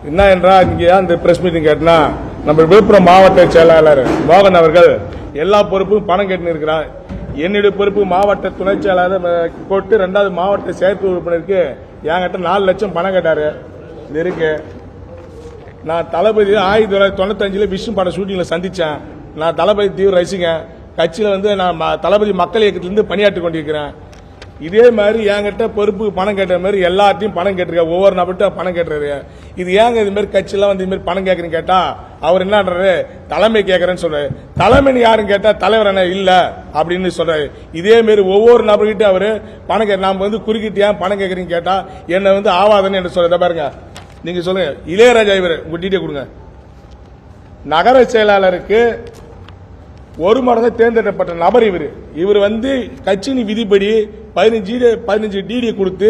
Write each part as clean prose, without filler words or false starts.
என்ன என்றால் இங்கே அந்த பிரஸ் மீட்டிங் கேட்டனா நம்ம விழுப்புரம் மாவட்ட செயலாளர் மோகன் அவர்கள் எல்லா பொறுப்பும் பணம் கேட்டு இருக்கிறார். என்னுடைய பொறுப்பு மாவட்ட துணை செயலாளர் போட்டு 2வது மாவட்ட செயற்குழு உறுப்பினருக்கு என்கிட்ட 4 லட்சம் பணம் கேட்டாரு. இது இருக்கு. நான் தளபதி 1995 விஷ்ணு பட ஷூட்டிங்ல சந்திச்சேன். நான் தளபதி தீவிர ரசிங்க. கட்சியில நான் தளபதி மக்கள் இயக்கத்திலிருந்து பணியாற்றி கொண்டிருக்கிறேன். இதே மாதிரி என்கிட்ட பொறுப்பு பணம் கேட்ட மாதிரி எல்லாத்தையும் பணம் கேட்டிருக்க ஒவ்வொரு நபர்கிட்ட பணம் கேட்டுறாரு. இது ஏங்க இது மாதிரி கட்சியெல்லாம் இது மாதிரி பணம் கேட்கறீங்க கேட்டா அவர் என்னன்றாரு, தலைமை கேட்கறேன்னு சொல்றாரு. தலைமைன்னு யாரும் கேட்டா தலைவர் என்ன இல்ல அப்படின்னு சொல்றாரு. இதே மாதிரி ஒவ்வொரு நபர்கிட்ட அவரு பணம் நாம குறுக்கிட்டு ஏன் பணம் கேட்கறீங்க கேட்டா என்ன ஆவாதுன்னு என்ன சொல்றத பாருங்க. நீங்க சொல்லுங்க, இளையராஜா இவர் உங்க டீட்டெயில் கொடுங்க. நகர செயலாளருக்கு ஒரு மடங்கு தேர்ந்தெடுக்கப்பட்ட நபர் இவர் கட்சியின் விதிப்படி 15 டிடி கொடுத்து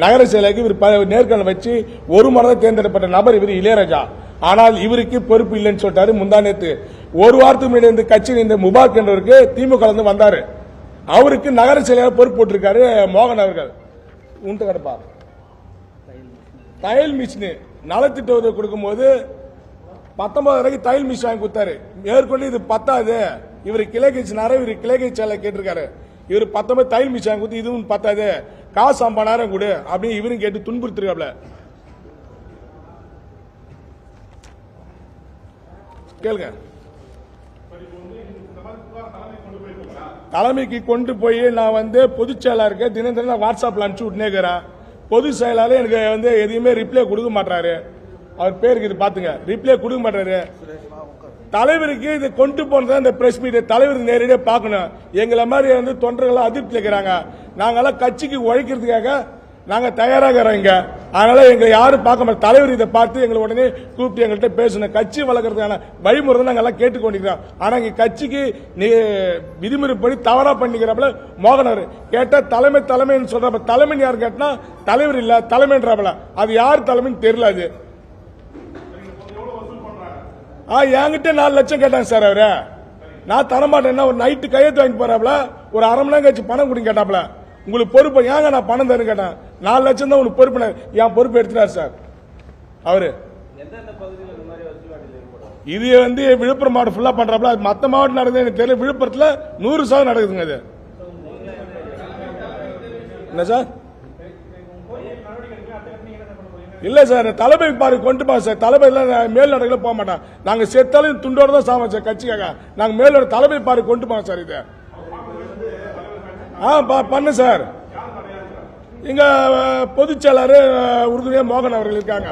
நகர செயலருக்கு இவர் நேர்காணல் வச்சு ஒரு மடங்கு தேர்ந்தெடுக்கப்பட்ட நபர் இவர் இளையராஜா. ஆனால் இவருக்கு பொறுப்பு இல்லைன்னு சொல்லிட்டாரு. முந்தானேத்து ஒரு வாரத்துக்கு முன்னாடி கட்சியின் இந்த முபாரக் என்றவருக்கு திமுக வந்தாரு. அவருக்கு நகர செயலாளர் பொறுப்பு போட்டிருக்காரு மோகன் அவர்கள். உண்டு கிடப்பா தையல் மிஷின் நலத்திட்ட உதவி கொடுக்கும் போது 19 தையல் மிஷின் வாங்கி கொடுத்தாரு. மேற்கொண்டு இது 10வது இவர் கிளை கட்சினார இவர் கிளை கட்சியாளர் கேட்டிருக்காரு. இவர் 19 தையல் மிஷின் வாங்கி கொடுத்து இதுவும் 10வது காசு 50,000 கொடு அப்படின்னு இவரும் கேட்டு துன்புறுத்திருக்காப்ல. கேளுங்க. தலைமைக்கு கொண்டு போய் நான் பொதுச் செயலாளருக்கு தினம் வாட்ஸ்அப்ல அனுப்பிச்சு விட்டுனேக்கிறேன். பொதுச் செயலாளர் எனக்கு எதையுமே ரிப்ளை கொடுக்க மாட்டாரு. அவர் பேருக்கு இது பாத்துங்க, ரிப்ளை கொடுக்க மாட்டாரு. தலைவருக்கு இதை கொண்டு போனது இந்த பிரஸ் மீட் தலைவர் நேரடியாக பார்க்கணும். எங்களை மாதிரி தொண்டர்கள் அதிருப்தி இருக்கிறாங்க. நாங்கெல்லாம் கட்சிக்கு உழைக்கிறதுக்காக நாங்க தயாராக இங்க. அதனால எங்களை யாரும் பார்க்க மாட்டோம். தலைவர் இதை பார்த்து எங்களை உடனே கூப்பிட்டு எங்கள்கிட்ட பேசணும். கட்சி வளர்க்கறதுக்கான வழிமுறை நாங்க எல்லாம் கேட்டுக்கொண்டிருக்கிறோம். ஆனா இங்க கட்சிக்கு விதிமுறைப்படி தவறா பண்ணிக்கிறப்பல மோகன் அவர் கேட்டா தலைமைன்னு சொல்றப்ப தலைமைன்னு யாரு கேட்டா தலைவர் இல்ல தலைமைன்றாப்ல. அது யார் தலைமைன்னு தெரியல. அது என்கிட்ட 4 லட்சம் கேட்டாங்க சார். அவரு நான் தரமாட்டேன்னா ஒரு நைட்டு கையெழுத்து வாங்கி போறாப்ல. ஒரு அரை மணி நேரம் கழிச்சு பணம் கொடுங்க கேட்டாப்ல. உங்களுக்கு பொறுப்பு ஏங்க நான் பணம் தரேன்னு கேட்டேன். 4 லட்சம் தான் உனக்கு பொறுப்பு. என் பொறுப்பு எடுத்துட்டாரு சார் அவரு. இது விழுப்புரம் மாவட்டம் ஃபுல்லா பண்றாப்ல. மத்த மாவட்டம் நடக்குது எனக்கு தெரியல. விழுப்புரத்துல 100% நடக்குதுங்க. அது என்ன சார்? இல்ல சார், தளபதி பாரு கொண்டு போங்க சார். தளபதி மேல் நடக்கல போக மாட்டான். நாங்க செத்தாலும் துண்டோட தான் சாவோம் சார் கட்சிக்காக. நாங்க மேலோட தளபதி பாரு கொண்டு போங்க சார். இது பண்ணு சார். இங்க பொதுச் செயலாளர் உறுதுணையா மோகன் அவர்கள் இருக்காங்க.